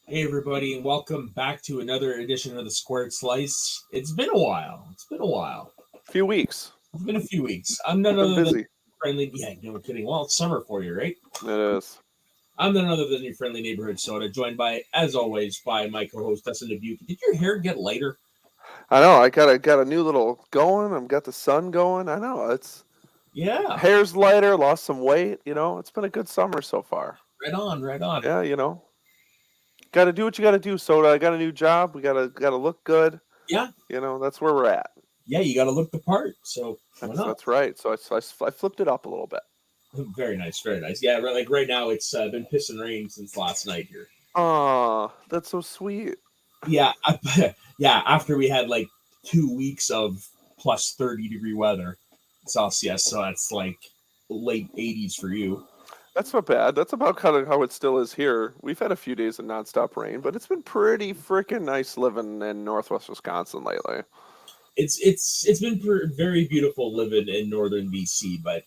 Hey everybody, and welcome back to another edition of the Squared Slice. It's been a while. It's been a while. Few weeks. It's been a few weeks. I'm none Been other than busy. friendly. Yeah, no kidding. Well, it's summer for you, right? It is. I'm none other than your friendly neighborhood soda, joined by, as always, by my co-host Dustin Dubuque. Did your hair get lighter? I know. I got a new little going. I've got the sun going. I know. It's Yeah, hair's lighter. Lost some weight. It's been a good summer so far. right on, right on. Yeah. Got to do what you got to do. Soda. I got a new job. We gotta look good. Yeah, That's where we're at. yeah, you got to look the part. So why That's not? that's right. So I flipped it up a little bit. Very nice, very nice. Yeah, like right now, it's been piss and rain since last night here. Aw, that's so sweet. Yeah, yeah. After we had like 2 weeks of plus 30-degree weather Celsius, so that's like late 80s for you. That's not bad. That's about kind of how it still is here. We've had a few days of nonstop rain, but it's been pretty freaking nice living in Northwest Wisconsin lately. It's been very beautiful living in northern BC, but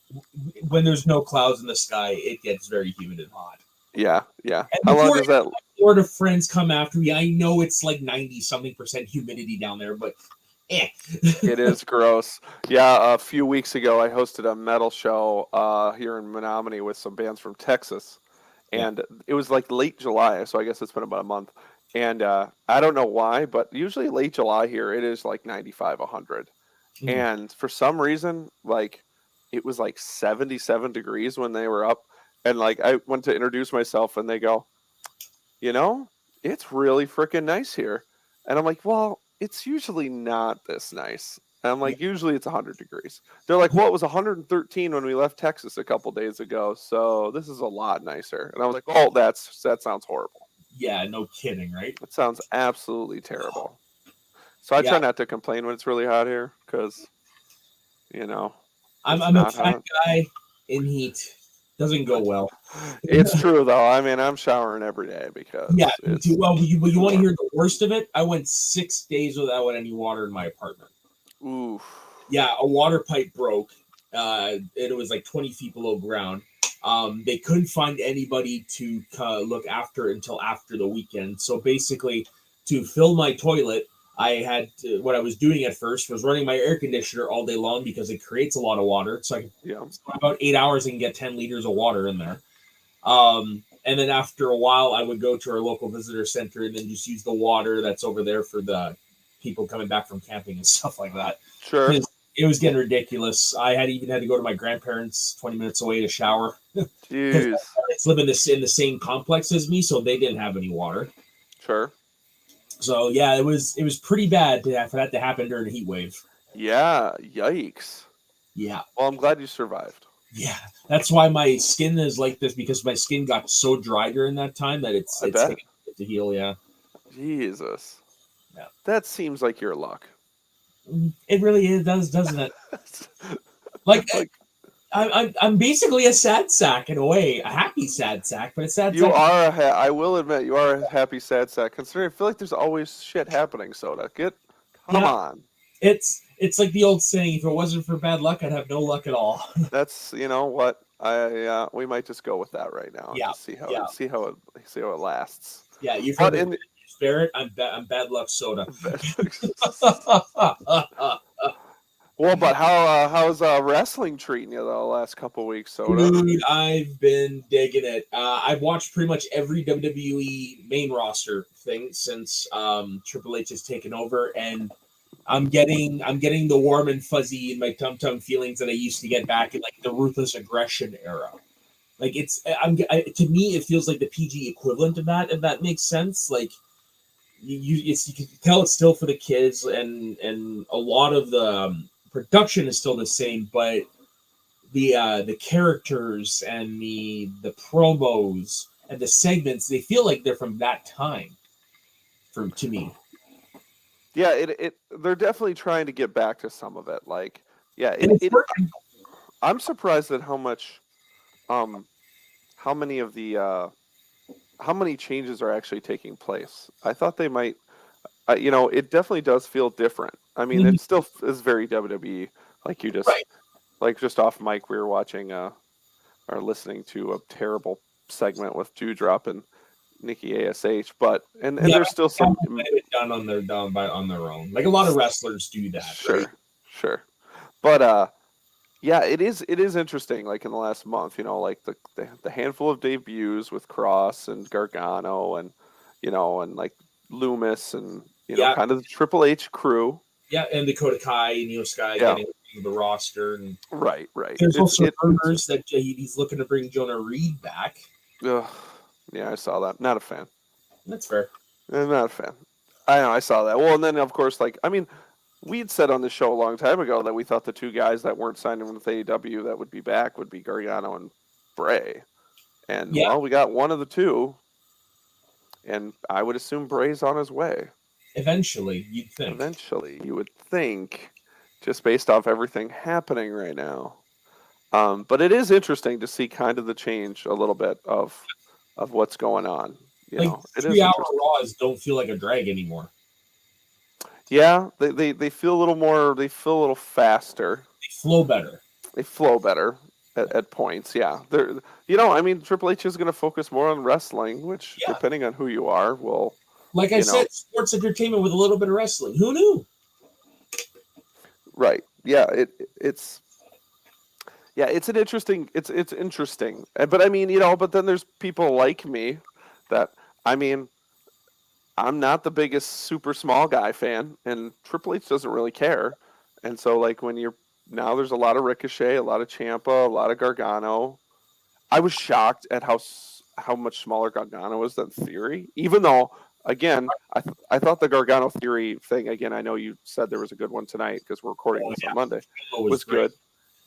when there's no clouds in the sky, it gets very humid and hot. Yeah, yeah. And How long before does that? Florida friends come after me, I know it's like 90 something percent humidity down there, but eh. It is gross. Yeah, a few weeks ago, I hosted a metal show here in Menominee with some bands from Texas, Yeah. and it was like late July, so I guess it's been about a month. And I don't know why, but usually late July here, it is like 95, 100. Mm. And for some reason, like it was like 77 degrees when they were up, and like I went to introduce myself, and they go, you know, it's really freaking nice here. And I'm like, well, it's usually not this nice. And I'm Yeah. like, usually it's 100 degrees. They're like, well, it was 113 when we left Texas a couple days ago, so this is a lot nicer. And I was like, oh, that sounds horrible. Yeah, no kidding, right? It sounds absolutely terrible. So I Yeah, try not to complain when it's really hot here because, you know, I'm it's I'm a not fat hot. guy in heat. Doesn't go well. It's true though. I mean, I'm showering every day Yeah, because me too. it's Well, you want to warm. hear the worst of it? I went 6 days without any water in my apartment. Oof. Yeah, a water pipe broke. It was like 20 feet below ground. They couldn't find anybody to look after until after the weekend. So basically, to fill my toilet, what I was doing at first was running my air conditioner all day long because it creates a lot of water. Yeah. So about 8 hours, I can get 10 liters of water in there. And then after a while, I would go to our local visitor center and then just use the water that's over there for the people coming back from camping and stuff like that. Sure. Because it was getting ridiculous. I had to go to my grandparents 20 minutes away to shower because my Jeez. parents live in the same complex as me, so they didn't have any water. Sure. So yeah, it was pretty bad for that to happen during a heat wave. Yeah. Yikes. Yeah, Well, I'm glad you survived. yeah. That's why my skin is like this because my skin got so dry during that time that it's I it's bet. taking to heal. Yeah, Jesus. yeah. That seems like your luck. It really is, doesn't it? Like Like I'm basically a sad sack in a way, a happy sad sack, but a sad you sack. are I will admit you are a happy sad sack. Considering I feel like there's always shit happening. Soda, come Yeah, on. it's like the old saying: if it wasn't for bad luck, I'd have no luck at all. That's what I we might just go with that right now and Yeah, just see how yeah, it lasts. yeah. You've heard But the in Barrett. I'm bad luck soda. well, but how's wrestling treating you the last couple weeks, Soda? Dude, I've been digging it. I've watched pretty much every WWE main roster thing since Triple H has taken over, and I'm getting the warm and fuzzy in my tum tum feelings that I used to get back in like the ruthless aggression era. Like to me, it feels like the PG equivalent of that, if that makes sense. Like you can tell it's still for the kids, and a lot of the production is still the same, but the characters and the promos and the segments, they feel like they're from that time for to me. Yeah, it they're definitely trying to get back to some of it. Like, yeah, And it's it working. I'm surprised at how much um how many of the how many changes are actually taking place. I thought they might it definitely does feel different. I mean, Mhm. it still is very WWE. Like you just Right. like just off mic we were watching or listening to a terrible segment with Dewdrop, and Nikki ASH, but and Yeah, there's still some might have been done on their own. Like a lot of wrestlers do that, right? sure. But yeah, it is interesting. Like in the last month, like the handful of debuts with Cross and Gargano and and like Loomis and Yeah, kind of the Triple H crew. yeah, and Dakota Kai and Io Sky Yeah, getting the roster, and right. there's also It's rumors that he's looking to bring Jonah Reed back. ugh, yeah, I saw that. Not a fan. That's fair. I'm not a fan. I know, I saw that. Well, and then of course, like I mean, we'd said on the show a long time ago that we thought the two guys that weren't signing with AEW that would be back would be Gargano and Bray. And Yeah, well, we got one of the two, and I would assume Bray's on his way. eventually, you'd think. Eventually, you would think, just based off everything happening right now. But it is interesting to see kind of the change a little bit of what's going on. Like It is 3 hour interesting. Raws don't feel like a drag anymore. Yeah, they feel a little more. They feel a little faster. They flow better. They flow better at points. Yeah, they're. I mean, Triple H is going to focus more on wrestling, which, depending on who you are, will. Like I said, sports entertainment with a little bit of wrestling. Who knew? Right. Yeah. It's. Yeah, it's an interesting. It's interesting, but I mean, but then there's people like me, that I mean, I'm not the biggest super small guy fan, and Triple H doesn't really care, and so like when you're now there's a lot of Ricochet, a lot of Ciampa, a lot of Gargano. I was shocked at how much smaller Gargano was than Theory, even though. Again, I thought the Gargano Theory thing, again, I know you said there was a good one tonight because we're recording this on Monday, was good.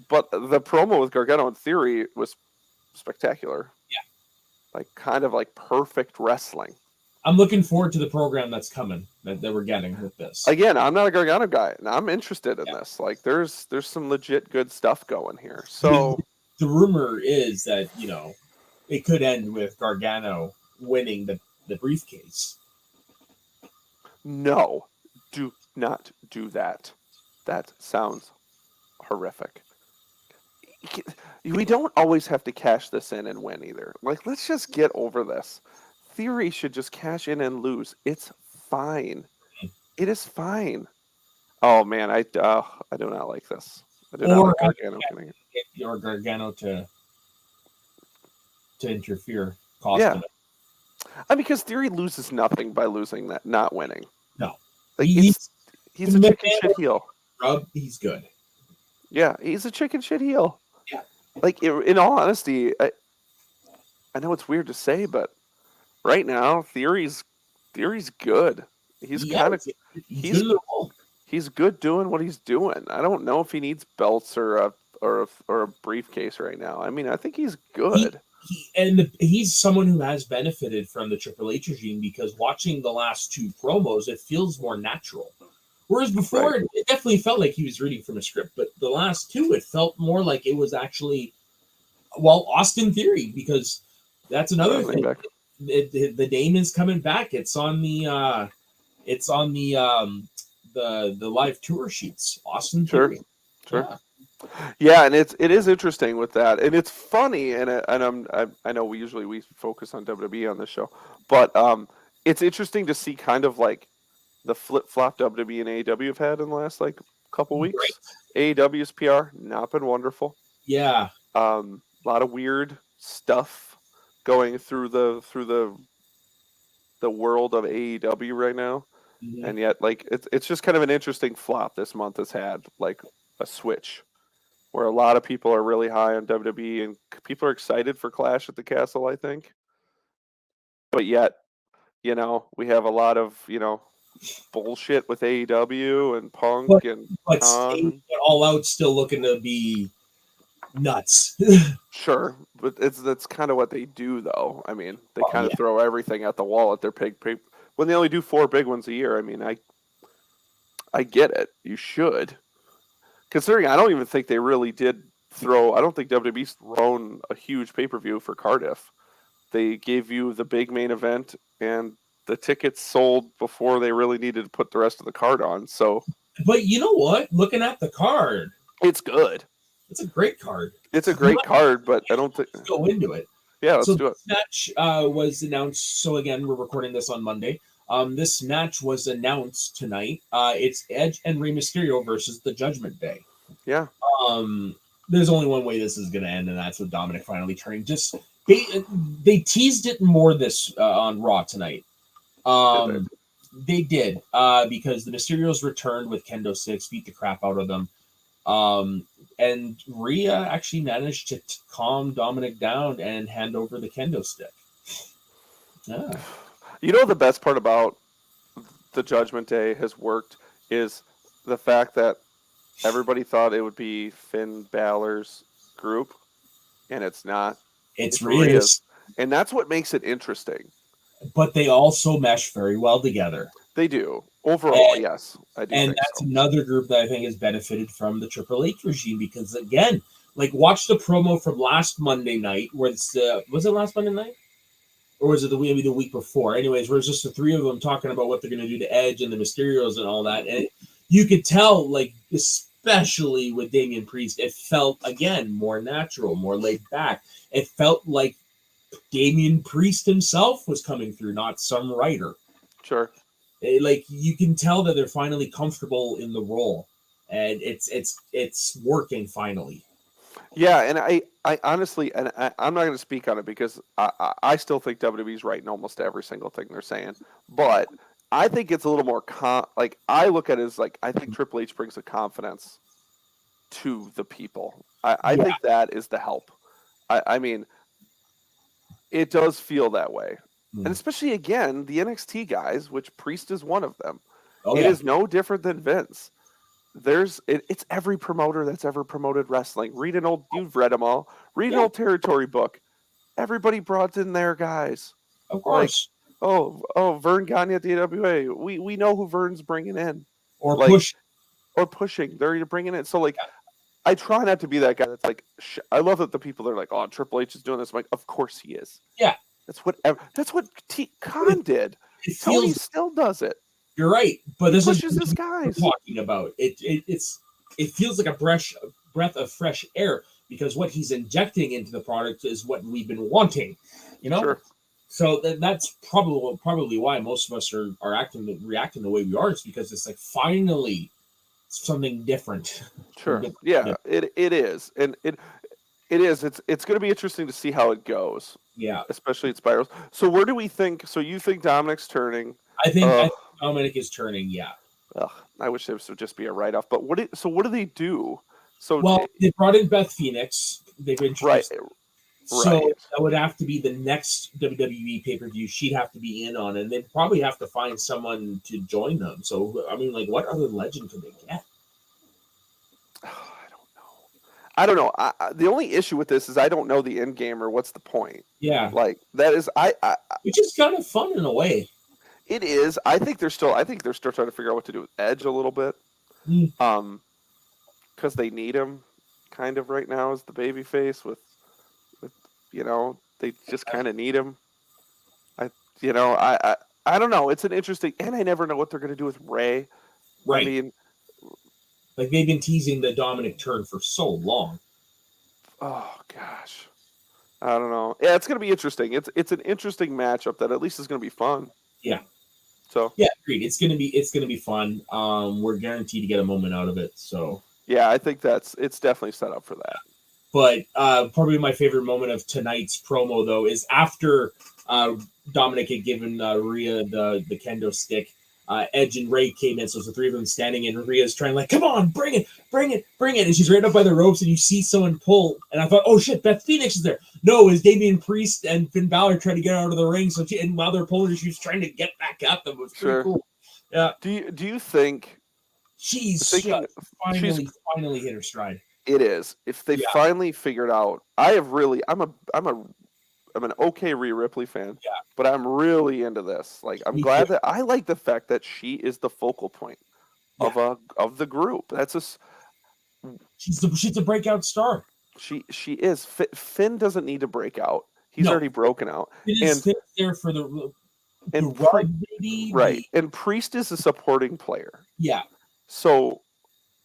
But the promo with Gargano and Theory was spectacular. Yeah. Like, kind of like perfect wrestling. I'm looking forward to the program that's coming, that we're getting with this. Again, I'm not a Gargano guy, and I'm interested in this. Like, there's some legit good stuff going here. So the rumor is that, it could end with Gargano winning the briefcase. No, do not do that. That sounds horrific. We don't always have to cash this in and win either. Like, let's just get over this. Theory should just cash in and lose. It's fine. It is fine. Oh man, I do not like this. I do not like Gargano getting it. Or Gargano to interfere. Yeah. I mean, because Theory loses nothing by losing that, not winning. No. Like, he's a chicken shit heel. He's good. Yeah, he's a chicken shit heel. Yeah. Like, in all honesty, I know it's weird to say, but right now, Theory's good. He's he's good doing what he's doing. I don't know if he needs belts or a briefcase right now. I mean, I think he's good. He's someone who has benefited from the Triple H regime, because watching the last two promos, it feels more natural. Whereas before, it definitely felt like he was reading from a script, but the last two, it felt more like it was actually, Austin Theory, because that's another thing. The name is coming back. It's on the live tour sheets. Austin Theory. Sure. Yeah, and it is interesting with that, and it's funny, and I know we focus on WWE on this show, but it's interesting to see kind of like the flip flop WWE and AEW have had in the last like couple weeks. Right. AEW's PR not been wonderful. Yeah, a lot of weird stuff going through the world of AEW right now, and yet like it's just kind of an interesting flop this month has had, like a switch, where a lot of people are really high on WWE and people are excited for Clash at the Castle, I think. But yet, we have a lot of, bullshit with AEW and Punk but All Out still looking to be nuts. Sure, but that's kind of what they do, though. I mean, they kind of throw everything at the wall at their pig when they only do 4 big ones a year. I mean, I get it. You should. Considering I don't even think they really did I don't think WWE's thrown a huge pay-per-view for Cardiff. They gave you the big main event, and the tickets sold before they really needed to put the rest of the card on. So, but you know what? Looking at the card, it's good. It's a great card. It's a great card, but I don't think go into it. Yeah, let's So do it. this match was announced. So again, we're recording this on Monday. This match was announced tonight. It's Edge and Rey Mysterio versus the Judgment Day. Yeah. Um, there's only one way this is going to end, and that's with Dominic finally turning. Just they teased it more this on Raw tonight. They did because the Mysterios returned with kendo sticks, beat the crap out of them. And Rhea actually managed to calm Dominic down and hand over the kendo stick. Yeah. You know, the best part about the Judgment Day has worked is the fact that everybody thought it would be Finn Balor's group, and it's not. It's Rhea's. Rhea's. And that's what makes it interesting. But they also mesh very well together. They do. Overall, yes. I do. And that's another group that I think has benefited from the Triple H regime because, again, like watch the promo from last Monday night where it's was it last Monday night? Or was it maybe the week before? Anyways, where it's just the three of them talking about what they're going to do to Edge and the Mysterios and all that. And you could tell, like, especially with Damian Priest, it felt, again, more natural, more laid back. It felt like Damian Priest himself was coming through, not some writer. Sure. Like, you can tell that they're finally comfortable in the role. And it's working finally. Yeah, and I honestly, and I'm not going to speak on it because I still think WWE's right in almost every single thing they're saying. But I think it's a little more like I look at it as like I think Triple H brings a confidence to the people. I think that is the help. I mean, it does feel that way, and especially again the NXT guys, which Priest is one of them. It is no different than Vince. It's every promoter that's ever promoted wrestling. You've read them all. Read an old territory book. Everybody brought in their guys. Of course. Like, Vern Gagne at the AWA. We know who Vern's bringing in. Or pushing. They're bringing in. So, like, I try not to be that guy that's like, I love that the people are like, oh, Triple H is doing this. I'm like, of course he is. Yeah. That's what Khan did. Tony still does it. You're right, but this is what we're talking about. It feels like a breath of fresh air because what he's injecting into the product is what we've been wanting, you know. Sure. So that's probably why most of us are reacting the way we are. It's because it's like finally something different. Sure. Yeah. It is, and it is. It's going to be interesting to see how it goes. Yeah. Especially at Spirals. So where do we think? So you think Dominic's turning? I think Dominic is turning. Yeah. Ugh, I wish this would just be a write-off. But what do they do? So they brought in Beth Phoenix. They've introduced. Right. So that would have to be the next WWE pay-per-view she'd have to be in on, and they'd probably have to find someone to join them. So I mean, like, what other legend could they get? I don't know. The only issue with this is I don't know the end game or what's the point. Yeah, like that is which is kind of fun in a way. It is. I think they're still trying to figure out what to do with Edge a little bit, because they need him kind of right now as the baby face with they just kind of need him. I don't know. It's an interesting, and I never know what they're going to do with Rey. Right. I mean, like they've been teasing the Dominic turn for so long. Oh gosh, I don't know. Yeah, it's going to be interesting. It's an interesting matchup that at least is going to be fun. Yeah. So yeah, agreed. It's gonna be fun. We're guaranteed to get a moment out of it. So yeah, I think it's definitely set up for that. But probably my favorite moment of tonight's promo though is after Dominic had given Rhea the kendo stick. Edge and Rey came in, so it's the three of them standing, and Rhea's trying like, "Come on, bring it!" And she's right up by the ropes, and you see someone pull, and I thought, "Oh shit, Beth Phoenix is there." No, it's Damian Priest and Finn Balor trying to get out of the ring. So and while they're pulling her, she's trying to get back at them. It was pretty cool. Yeah. Do you think she's finally hit her stride? It is. If they finally figured out, I'm an okay Rhea Ripley fan, but I'm really into this. Like, I'm glad that I like the fact that she is the focal point of the group. That's she's a breakout star. She is. Finn doesn't need to break out. He's already broken out. Finn is there for the right. And Priest is a supporting player. Yeah. So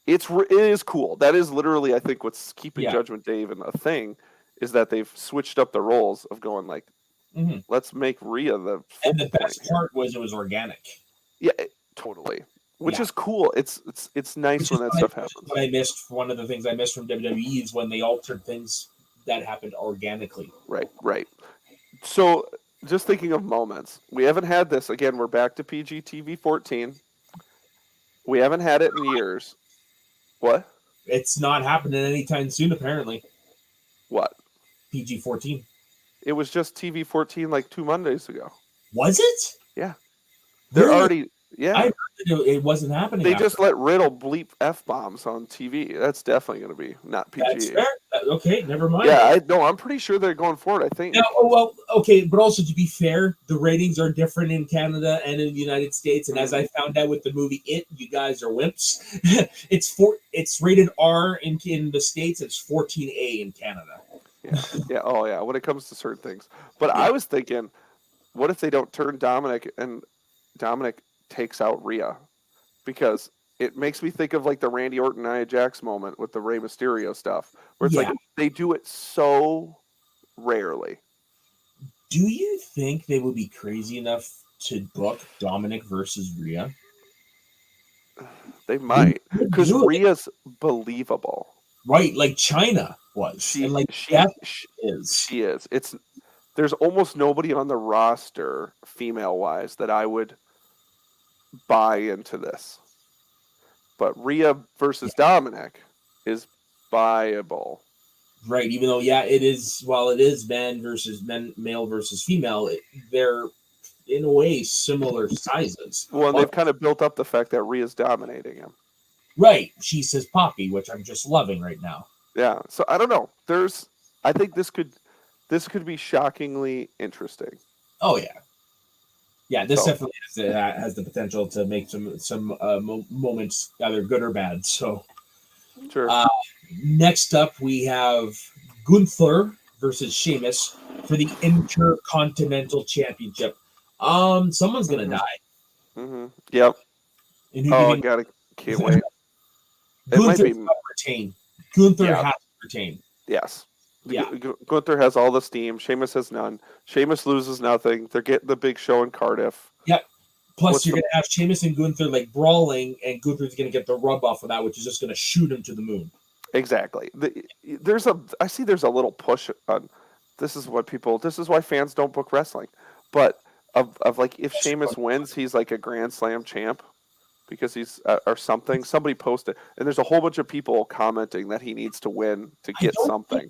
it is cool. That is literally, I think, what's keeping Judgment Day even a thing. is that they've switched up the roles of going like, let's make Rhea the focal And the best point part was it was organic. Yeah, totally. Which is cool. It's nice when that stuff happens. What I missed, one of the things I missed from WWE is when they altered things that happened organically. Right. So, just thinking of moments, we haven't had this again. We're back to PG-TV 14. We haven't had it in years. What? It's not happening anytime soon, apparently. What? PG-14. It was just TV 14 like 2 Mondays ago. Was it? Yeah. They're really? already. Yeah. I heard it wasn't happening. They just let Riddle bleep F-bombs on TV. That's definitely going to be not PG. That's fair. Okay, never mind. Yeah, I'm pretty sure they're going forward. I think. Now, okay, but also to be fair, the ratings are different in Canada and in the United States. And as I found out with the movie It, you guys are wimps. It's rated R in the States. It's 14A in Canada. Yeah. Oh, yeah. When it comes to certain things, but I was thinking, what if they don't turn Dominic and Dominic takes out Rhea? Because it makes me think of like the Randy Orton Nia Jax moment with the Rey Mysterio stuff, where it's like they do it so rarely. Do you think they would be crazy enough to book Dominic versus Rhea? They might, because Rhea's believable. Right, like China was. She is. There's almost nobody on the roster, female-wise, that I would buy into this. But Rhea versus Dominic is buyable. Right, even though, it is, while it is male versus female, they're, in a way, similar sizes. Well, they've kind of built up the fact that Rhea's dominating him. Right, she says Poppy, which I'm just loving right now. Yeah, so I don't know. I think this could be shockingly interesting. Oh, yeah. Yeah, this definitely has the potential to make some moments either good or bad. So, sure. Next up, we have Gunther versus Sheamus for the Intercontinental Championship. Someone's gonna die. Mm-hmm. Yep. I can't wait. Gunther's got to retain. Gunther has to retain. Yes. Yeah. Gunther has all the steam. Sheamus has none. Sheamus loses nothing. They're getting the big show in Cardiff. Yep. Plus, you're going to have Sheamus and Gunther like brawling, and Gunther's going to get the rub off of that, which is just going to shoot him to the moon. Exactly. I see there's a little push on. This is why fans don't book wrestling. But of like, if Sheamus wins, he's like a Grand Slam champ. Because he's or something. Somebody posted, and there's a whole bunch of people commenting that he needs to win to get something. I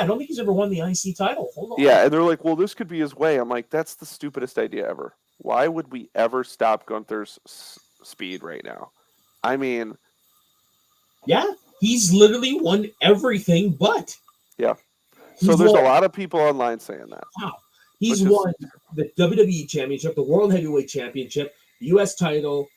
don't think he's ever won the IC title. Hold on. Yeah, and they're like, well, this could be his way. I'm like, that's the stupidest idea ever. Why would we ever stop Gunther's speed right now? I mean, yeah, he's literally won everything but. Yeah. So there's a lot of people online saying that. Wow. He's won the WWE Championship, the World Heavyweight Championship, the U.S. title,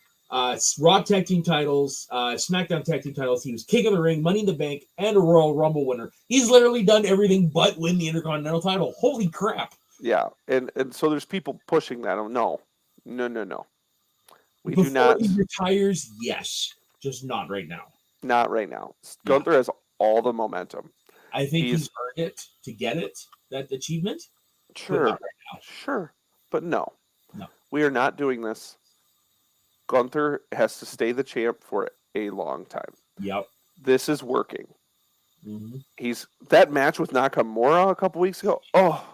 Raw Tag Team titles, SmackDown Tag Team titles. He was King of the Ring, Money in the Bank, and a Royal Rumble winner. He's literally done everything but win the Intercontinental title. Holy crap. Yeah, and so there's people pushing that. No. We Before do not. He retires, yes. Just not right now. Not right now. Gunther has all the momentum. I think he's earned it to get that achievement. Sure. But not right now. Sure. But no. We are not doing this. Gunther has to stay the champ for a long time. Yep. This is working. Mm-hmm. That match with Nakamura a couple weeks ago. Oh,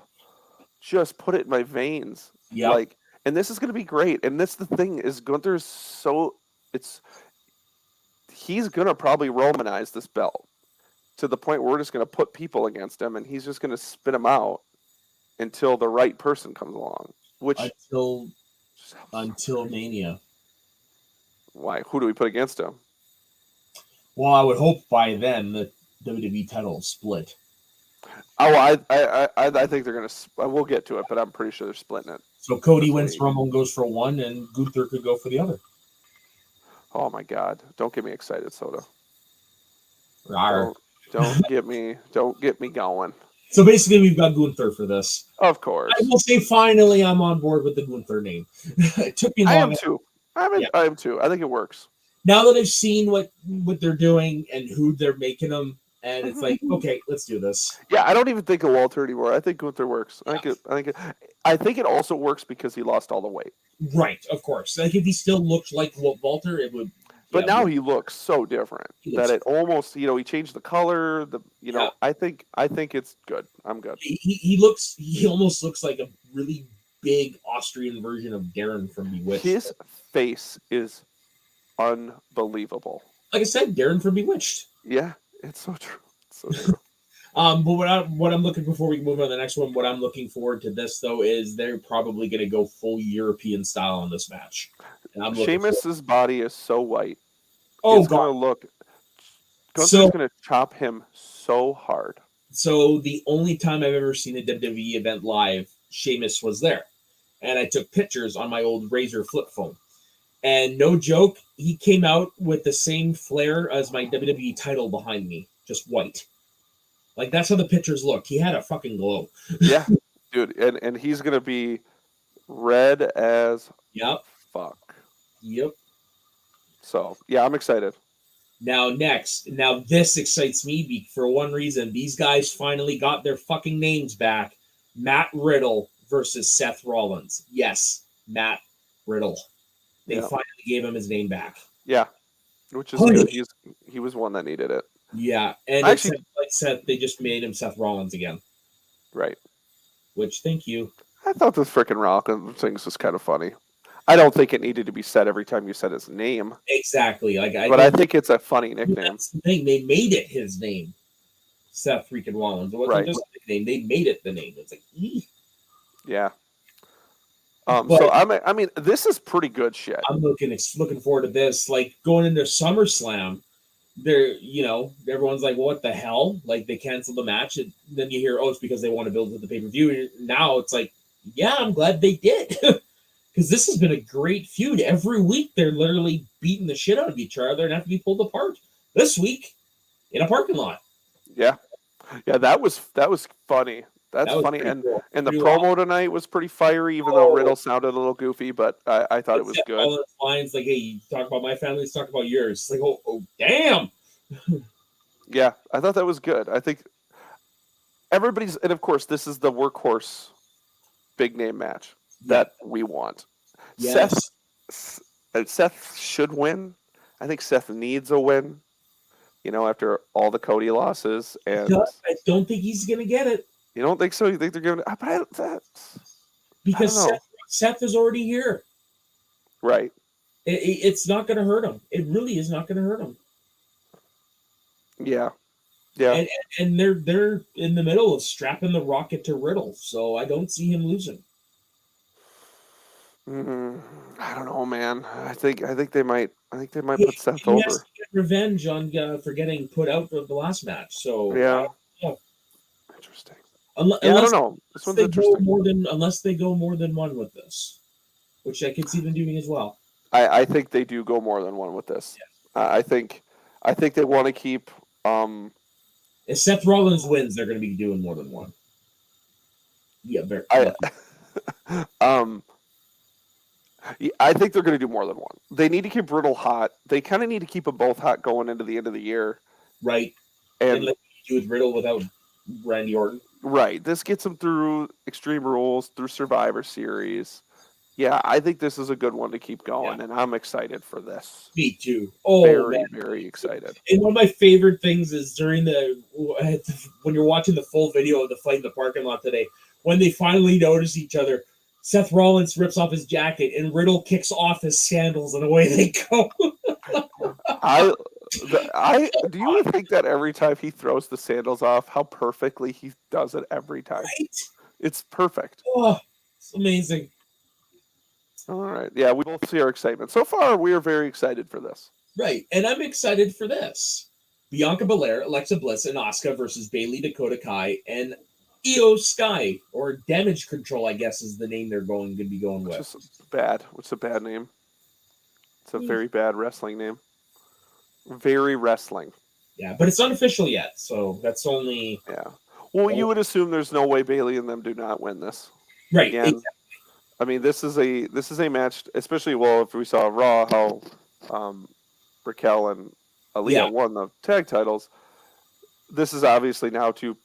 just put it in my veins. Yeah. And this is going to be great. And that's the thing is Gunther's he's going to probably Romanize this belt to the point where we're just going to put people against him and he's just going to spit him out until the right person comes along. Until Mania. Why? Who do we put against him? Well, I would hope by then the WWE title split. Oh, I think they're gonna. We'll get to it, but I'm pretty sure they're splitting it. So Cody wins Rumble and goes for one, and Gunther could go for the other. Oh my God! Don't get me excited, Soda. Don't get me going. So basically, we've got Gunther for this. Of course. I will say, finally, I'm on board with the Gunther name. It took me long. I am too. I am too. I think it works. Now that I've seen what they're doing and who they're making them, And it's like, okay, let's do this. Yeah, I don't even think of Walter anymore. I think Gunther works. I think it also works because he lost all the weight. Right, of course. Like if he still looked like Walter, it would. But Yeah, now he looks so different he that looks. it almost, he changed the color. Yeah, I think it's good. I'm good. he almost looks like a really big Austrian version of Darren from Bewitched. His face is unbelievable. Like I said, Darren from Bewitched. Yeah, it's so true. It's so true. But what I'm looking before we move on to the next one, what I'm looking forward to this though is they're probably going to go full European style on this match. And I'm Sheamus's body is so white. Oh it's god! Gonna look. Gunther's gonna chop him so hard. So the only time I've ever seen a WWE event live, Sheamus was there, and I took pictures on my old Razor flip phone. And no joke, he came out with the same flare as my WWE title behind me, just white. Like that's how the pictures look. He had a fucking glow. Yeah, dude, and he's gonna be red as fuck. Yep. So yeah, I'm excited. Now this excites me for one reason. These guys finally got their fucking names back. Matt Riddle versus Seth Rollins. Yes, Matt Riddle. They finally gave him his name back. Yeah, which is good. He was one that needed it. Yeah, and actually, like Seth, they just made him Seth Rollins again. Right. Which, thank you. I thought the freaking Rollins things was kind of funny. I don't think it needed to be said every time you said his name. Exactly. I think it's a funny nickname. That's the thing. They made it his name, Seth freaking Rollins. It wasn't just a nickname. They made it the name. It's like, yeah. So I mean, this is pretty good shit. I'm looking forward to this. Like going into SummerSlam, everyone's like, well, what the hell? Like they canceled the match, and then you hear, oh, it's because they want to build to the pay-per-view. Now it's like, yeah, I'm glad they did. Because this has been a great feud. Every week they're literally beating the shit out of each other and have to be pulled apart. This week, in a parking lot. Yeah, that was funny. That's funny, and cool. And the promo tonight was pretty fiery, even though Riddle sounded a little goofy, but I thought it was good. All the lines like, hey, you talk about my family, let's talk about yours. It's like, oh damn. Yeah, I thought that was good. I think everybody's, and of course, this is the workhorse big name match that we want. Yes. Seth should win. I think Seth needs a win, after all the Cody losses. And I don't think he's going to get it. You don't think so? You think they're giving it? Because Seth is already here. Right. It's not going to hurt him. It really is not going to hurt him. Yeah. Yeah. And they're in the middle of strapping the rocket to Riddle, so I don't see him losing. I don't know, man. I think they might put Seth over. He has to get revenge on for getting put out of the last match. So yeah. Interesting. I don't know. This one's interesting. Unless they go more than one with this, which I could see them doing as well. I think they do go more than one with this. Yeah. I think they want to keep. If Seth Rollins wins, they're going to be doing more than one. Yeah, I think they're going to do more than one. They need to keep Riddle hot. They kind of need to keep them both hot going into the end of the year. Right. And like you do with Riddle without Randy Orton. Right. This gets them through Extreme Rules, through Survivor Series. Yeah, I think this is a good one to keep going, and I'm excited for this. Me too. Oh, very, very excited. And one of my favorite things is when you're watching the full video of the fight in the parking lot today, when they finally notice each other, Seth Rollins rips off his jacket and Riddle kicks off his sandals and away they go. Do you think that every time he throws the sandals off, how perfectly he does it every time? Right? It's perfect. Oh, it's amazing. All right. Yeah, we both see our excitement. So far, we are very excited for this. Right. And I'm excited for this. Bianca Belair, Alexa Bliss, and Asuka versus Bayley, Dakota Kai, and Io Sky, or Damage Control, I guess is the name they're going to be going with. It's just bad. What's a bad name? It's a very bad wrestling name. Very wrestling. Yeah, but it's not official yet, so that's only... Yeah. Well, you would assume there's no way Bayley and them do not win this. Right, exactly. I mean, this is a match, especially, if we saw Raw, how Raquel and Aaliyah won the tag titles. this is obviously now to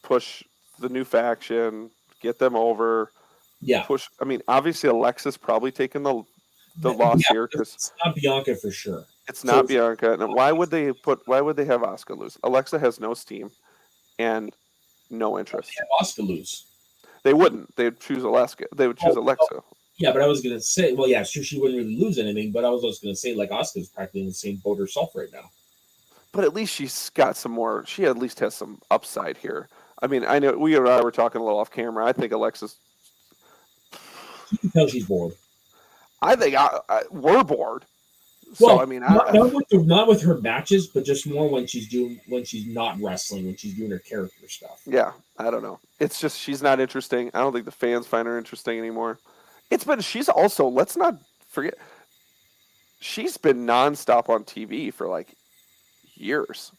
push the new faction, get them over, Yeah. push. I mean, obviously Alexa's probably taking the loss Yeah, here because it's not Bianca for sure. it's For not Bianca. And why would they put? Why would they have Asuka lose? Alexa has no steam and no interest. Oscar lose. They wouldn't. They'd choose Alaska. They would choose Oh, Alexa. yeah, but I was gonna say, well, yeah, sure, she wouldn't really lose anything, but I was also gonna say, like, Oscar's practically in the same boat herself right now. But at least she's got some more. She at least has some upside here. I mean, I know we and I were talking a little off camera. I think Alexa's. You can tell she's bored. I think we're bored. Well, So I mean, not with her matches, but just more when she's not wrestling, when she's doing her character stuff. yeah, I don't know. It's just she's not interesting. I don't think the fans find her interesting anymore. She's also, let's not forget, she's been nonstop on TV for like years.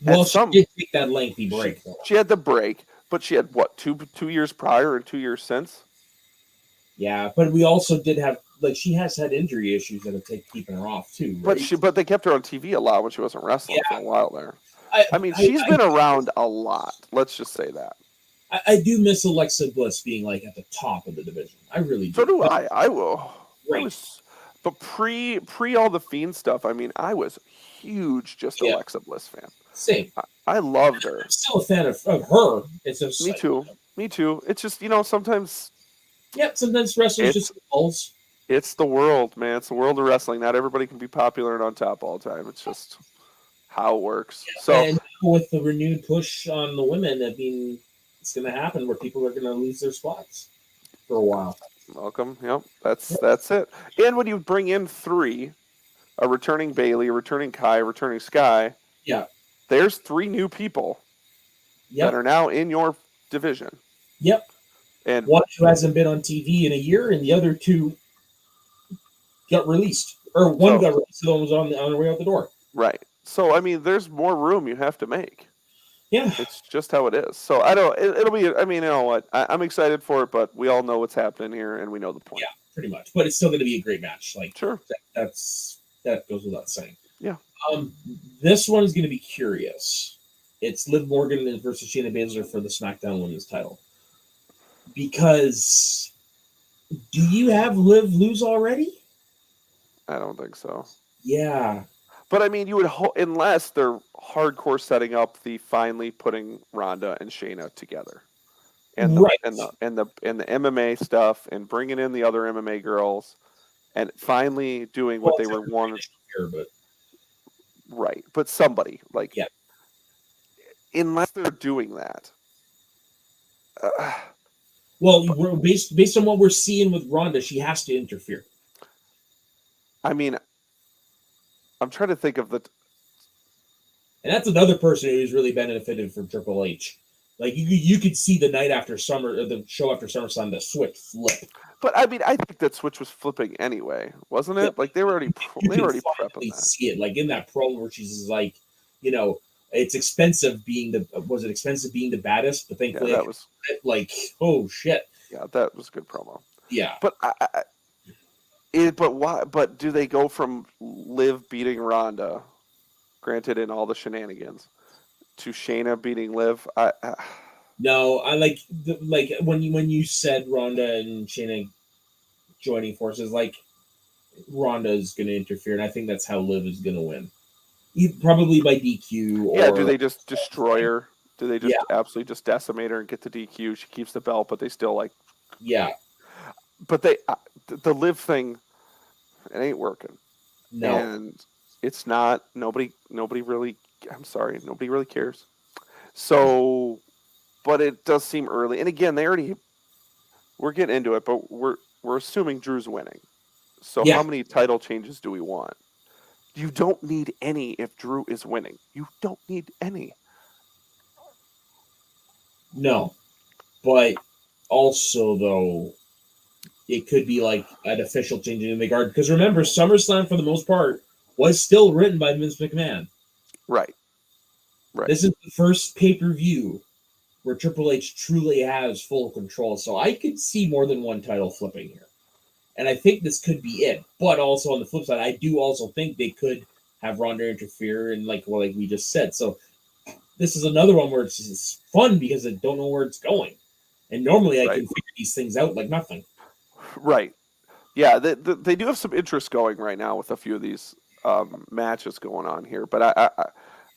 Well, she did take that lengthy break. She had the break, but she had what, two years prior and 2 years since? Yeah, but we also did have, like, she has had injury issues that have keeping her off too. Right? But they kept her on TV a lot when she wasn't wrestling for a while there. I mean, she's been around a lot. Let's just say that. I do miss Alexa Bliss being like at the top of the division. I really do. So do I. I will. Right. But pre all the Fiend stuff, I mean, I was huge just Alexa Bliss fan. Same. I loved her. I'm still a fan of her. It's just Me too. Me too. It's just, sometimes. Yeah, sometimes wrestlers just balls. It's the world, man. It's the world of wrestling. Not everybody can be popular and on top all the time. It's just how it works. Yeah, so, and with the renewed push on the women, I mean, it's going to happen where people are going to lose their spots for a while. Welcome. Yep. That's it. And when you bring in 3, a returning Bailey, a returning Kai, a returning Sky, yeah, there's 3 new people that are now in your division. Yep. And one who hasn't been on TV in a year, and the other 2 got released, or one got released, and one was on the way out the door. Right. So I mean, there's more room you have to make. Yeah, it's just how it is. So I don't. It'll be. I mean, you know what? I'm excited for it, but we all know what's happening here, and we know the point. Yeah, pretty much. But it's still going to be a great match. Like, sure, that goes without saying. Yeah. This one is going to be curious. It's Liv Morgan versus Shayna Baszler for the SmackDown Women's title. Because, do you have Liv lose already? I don't think so. Yeah. But I mean, you would unless they're hardcore setting up the finally putting Ronda and Shayna together, and the MMA stuff, and bringing in the other MMA girls, and finally doing what they were wanting. Right, but somebody unless they're doing that. Well, based on what we're seeing with Ronda, she has to interfere. I mean, I'm trying to think of and that's another person who's really benefited from Triple H. Like you could see the show after SummerSlam, the switch flip. But I mean, I think that switch was flipping anyway, wasn't it? Yeah. Like they were already prepping that. See it like in that promo where she's like, it's expensive being the baddest, but thankfully that was like, oh shit. Yeah, that was a good promo. Yeah, but but why? But do they go from Liv beating Ronda, granted in all the shenanigans, to Shayna beating Liv? No, I like when you said Ronda and Shayna joining forces, like Ronda is going to interfere, and I think that's how Liv is going to win. Probably by DQ. Or, do they just destroy her? Do they just absolutely just decimate her and get the DQ? She keeps the belt, but they still Yeah. But the Liv thing, it ain't working. No. And it's not. Nobody really. I'm sorry. Nobody really cares. So, but it does seem early. And again, we're getting into it, but we're assuming Drew's winning. So how many title changes do we want? You don't need any if Drew is winning. You don't need any. No. But also, though, it could be like an official change in the guard. Because remember, SummerSlam, for the most part, was still written by Vince McMahon. Right. This is the first pay-per-view where Triple H truly has full control. So I could see more than one title flipping here. And I think this could be it. But also on the flip side, I do also think they could have Ronda interfere and like we just said. So this is another one where it's fun because I don't know where it's going, and normally I Right. can figure these things out like nothing. Right. Yeah, they do have some interest going right now with a few of these matches going on here, but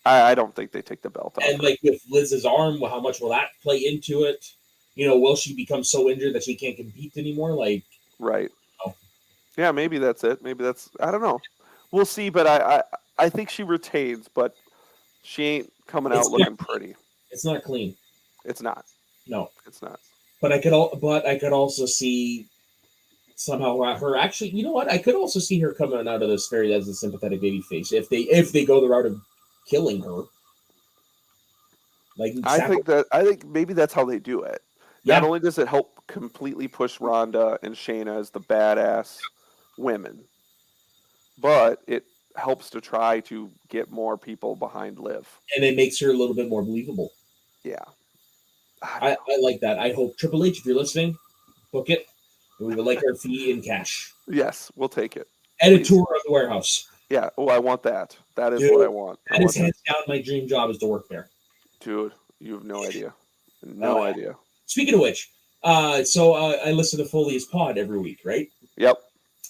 I don't think they take the belt off And her. like with Liz's arm, how much will that play into it? Will she become so injured that she can't compete anymore? Like, Right. oh, Yeah, maybe that's it. Maybe that's I don't know. We'll see, but I think she retains, but she ain't coming out it's not, looking pretty. it's not clean. It's not. No, It's not. but I could also see somehow her actually. You know what? I could also see her coming out of this very as a sympathetic baby face if they go the route of killing her. Like, I think maybe that's how they do it. Not yeah, only does it help completely push Ronda and Shayna as the badass women, but it helps to try to get more people behind Liv. and it makes her a little bit more believable. Yeah. I don't I like that. I hope Triple H, if you're listening, book it. We would like our fee in cash. know. Yes, we'll take it. And a Please. tour of the warehouse. Yeah. Oh, I want that. That is Dude, what I want. I that is want that. hands down my dream job is to work there. Dude, you have no idea. Oh, No yeah. idea. Speaking of which, so I listen to Foley's pod every week, right? Yep.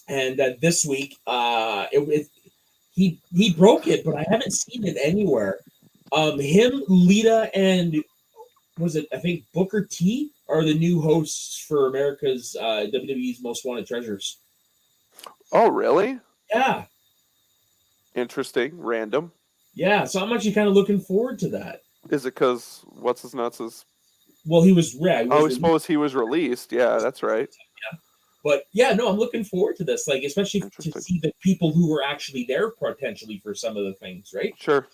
And this week, he broke it, but I haven't seen it anywhere. Him, Lita, and was it? I think Booker T are the new hosts for America's WWE's Most Wanted Treasures. Oh, really? Yeah, Interesting. Random. yeah. So I'm actually kind of looking forward to that. Is it because what's his nuts is? Well, he was he Oh, was I released, suppose he was released. Yeah, that's right. but yeah, no, I'm looking forward to this. Like, especially to Interesting. see the people who were actually there potentially for some of the things, right? Sure.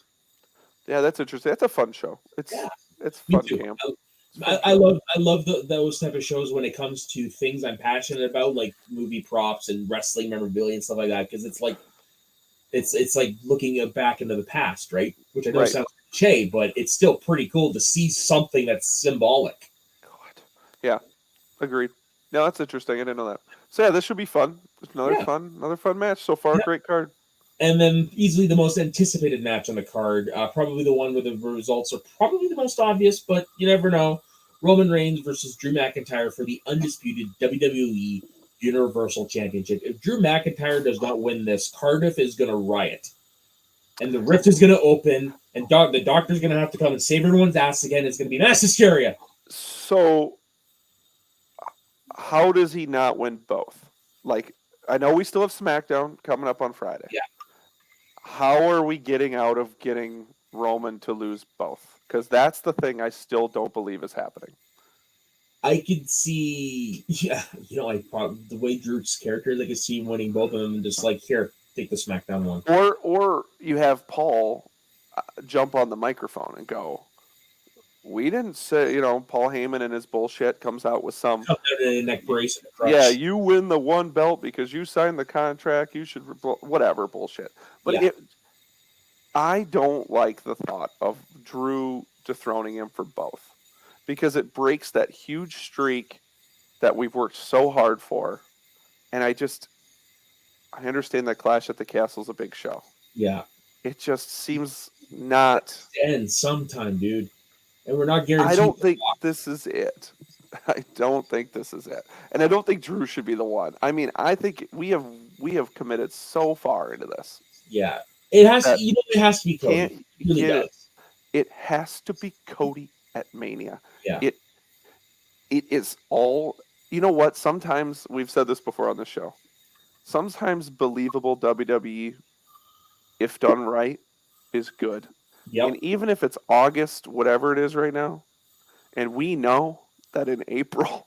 Yeah, that's interesting. That's a fun show. Yeah, It's me fun too. camp. It's I, fun I camp. love I love those type of shows when it comes to things I'm passionate about, like movie props and wrestling memorabilia and stuff like that. Because it's like it's like looking back into the past, right? Which I know Right. sounds cliche, but it's still pretty cool to see something that's symbolic. God. Yeah. Agreed. No, that's interesting. I didn't know that. So yeah, this should be fun. Yeah, Another fun match so far. yeah. Great card. And then easily the most anticipated match on the card, probably the one where the results are probably the most obvious, but you never know. Roman Reigns versus Drew McIntyre for the undisputed WWE Universal Championship. If Drew McIntyre does not win this, Cardiff is going to riot. And the rift is going to open, and the doctor's going to have to come and save everyone's ass again. It's going to be mass hysteria. So how does he not win both? Like, I know we still have SmackDown coming up on Friday. Yeah. How are we getting out of getting Roman to lose both? Because that's the thing I still don't believe is happening. I could see, yeah, the way Drew's character is, I could see him winning both of them and just like, here, take the SmackDown one. Or you have Paul jump on the microphone and go, we didn't say, Paul Heyman and his bullshit comes out with some. Come down in a neck brace and a crutch. Yeah, you win the one belt because you signed the contract. You should, whatever bullshit. But Yeah. I don't like the thought of Drew dethroning him for both because it breaks that huge streak that we've worked so hard for. And I understand that Clash at the Castle is a big show. Yeah. It just seems not. And sometime, dude. And we're not guaranteed. I don't think this is it. I don't think this is it. And I don't think Drew should be the one. I mean, I think we have committed so far into this. Yeah. It has to, it has to be Cody. Can't, It really does. It has to be Cody at Mania. Yeah. It is all, you know what? Sometimes we've said this before on the show. Sometimes believable WWE, if done right, is good. Yep. And even if it's August, whatever it is right now, and we know that in April,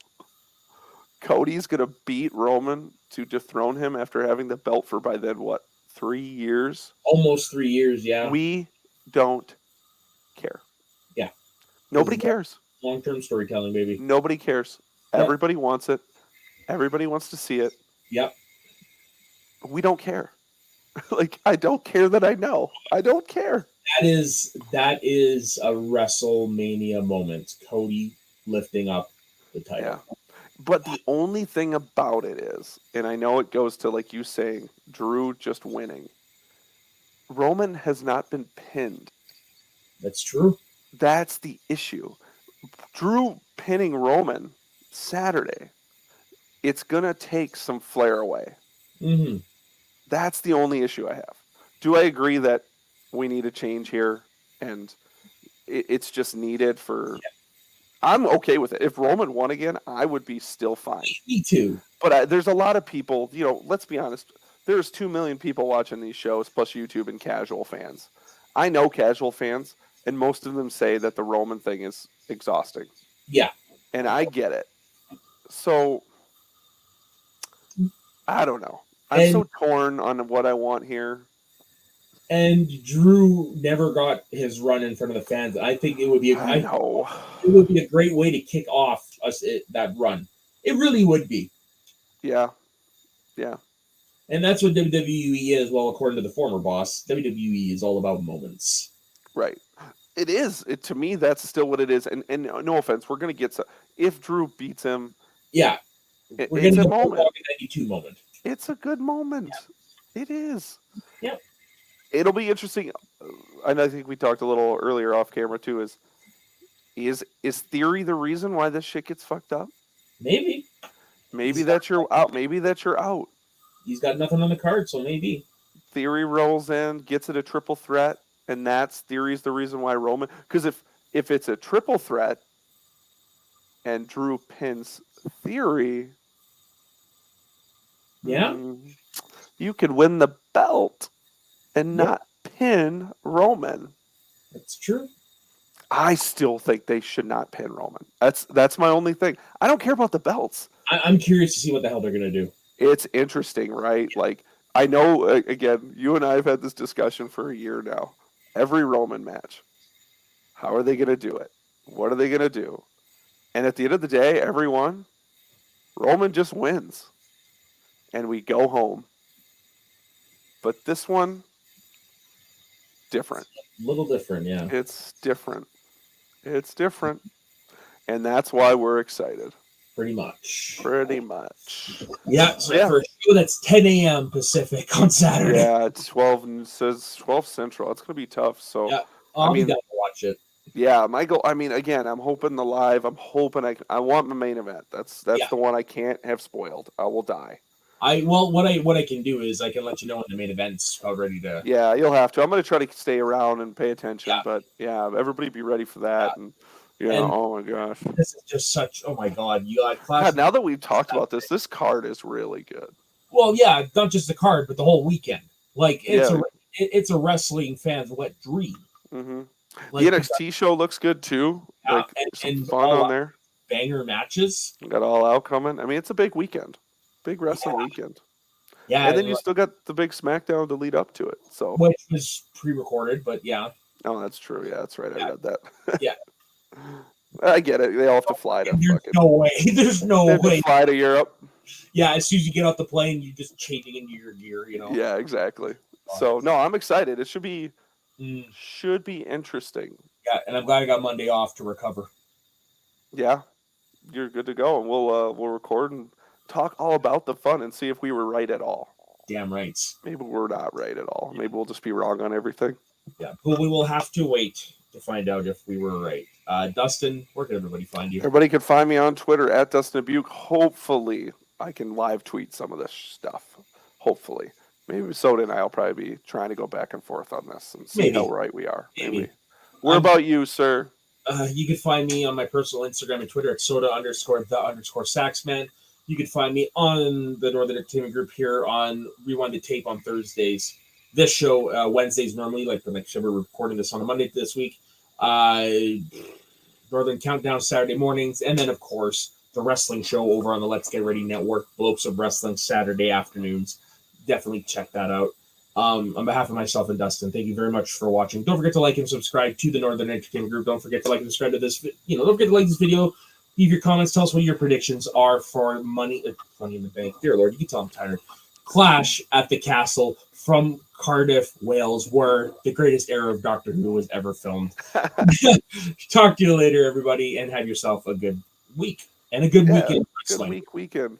Cody's going to beat Roman to dethrone him after having the belt for by then, 3 years? Almost 3 years, yeah. We don't care. Yeah. Nobody cares. Long-term storytelling, baby. Nobody cares. Yep. Everybody wants it. Everybody wants to see it. Yep. We don't care. Like, I don't care that I know. I don't care. That is a WrestleMania moment. Cody lifting up the title. Yeah. But the only thing about it is, and I know it goes to, like you saying, Drew just winning. Roman has not been pinned. That's true. That's the issue. Drew pinning Roman Saturday, it's going to take some flair away. Mm-hmm. That's the only issue I have. Do I agree that we need a change here and it's just needed for... I'm okay with it. If Roman won again, I would be still fine. Me too. But there's a lot of people, let's be honest. There's 2 million people watching these shows, plus YouTube and casual fans. I know casual fans, and most of them say that the Roman thing is exhausting. Yeah. And I get it. So, I don't know. I'm so torn on what I want here. And Drew never got his run in front of the fans. I think it would be it would be a great way to kick off that run. It really would be. Yeah. Yeah. And that's what WWE is, well, according to the former boss. WWE is all about moments. Right. It is. To me, that's still what it is. And no offense, we're going to get... If Drew beats him... Yeah. It's a moment. 92 moment. It's a good moment. Yeah. It is. Yeah. It'll be interesting. And I think we talked a little earlier off camera too. Is theory the reason why this shit gets fucked up? Maybe. Maybe that's your out. Maybe that's your out. He's got nothing on the card, so maybe. Theory rolls in, gets it a triple threat, and that's Theory's the reason why Roman. Because if it's a triple threat, and Drew pins Theory, yeah, you could win the belt and not pin Roman. That's true. I still think they should not pin Roman. That's my only thing. I don't care about the belts. I'm curious to see what the hell they're going to do. It's interesting, right? Like, I know, again, you and I have had this discussion for a year now. Every Roman match. How are they going to do it? What are they going to do? And at the end of the day, Roman just wins. And we go home. But this one... different. A little different, yeah. It's different. And that's why we're excited. Pretty much. Yeah. So for a show that's 10 a.m. Pacific on Saturday. Yeah, it's 12 Central. It's going to be tough. So, yeah, I'll be down to watch it. Yeah, my goal. I mean, again, I'm hoping the live. I'm hoping I want the main event. That's the one I can't have spoiled. I will die. What I can do is I can let you know when the main event's ready to. Yeah, you'll have to. I'm going to try to stay around and pay attention. But everybody be ready for that. And oh my gosh, this is just such. Oh my god, you got Clash. God, now that we've talked about this card is really good. Well, yeah, not just the card, but the whole weekend. Like it's a wrestling fan's wet dream. Mm-hmm. Like, the NXT show looks good too. Yeah, like and fun on there. Banger matches. Got All Out coming. I mean, it's a big weekend. Big wrestling weekend. Yeah. And then you still got the big SmackDown to lead up to it. So which was pre-recorded, but yeah. Oh, that's true. Yeah, that's right. I read that. Yeah. I get it. They all have to fly to no way. There's no way. Fly to Europe. Yeah, as soon as you get off the plane, you're just changing into your gear, Yeah, exactly. So no, I'm excited. It should be interesting. Yeah, and I'm glad I got Monday off to recover. Yeah. You're good to go, and we'll record and talk all about the fun and see if we were right at all. Damn right. Maybe we're not right at all. Maybe we'll just be wrong on everything. Yeah, but we will have to wait to find out if we were right. Dustin, where can everybody find you? Everybody can find me on Twitter at Dustin Abuke. Hopefully, I can live tweet some of this stuff. Hopefully. Maybe Soda and I will probably be trying to go back and forth on this and see how right we are. Maybe. Where about you, sir? You can find me on my personal Instagram and Twitter at soda_the_saxman. You can find me on the Northern Entertainment Group here on Rewind the Tape on Thursdays. This show, Wednesdays normally, like the next show, we're recording this on a Monday this week. Northern Countdown Saturday mornings. And then, of course, the wrestling show over on the Let's Get Ready Network, Blokes of Wrestling, Saturday afternoons. Definitely check that out. On behalf of myself and Dustin, thank you very much for watching. Don't forget to like and subscribe to the Northern Entertainment Group. Don't forget to like and subscribe to this. Don't forget to like this video. Leave your comments. Tell us what your predictions are for Money in the Bank. Dear Lord, you can tell I'm tired. Clash at the Castle from Cardiff, Wales, where the greatest era of Doctor Who was ever filmed. Talk to you later, everybody, and have yourself a good week and a good weekend. Good weekend.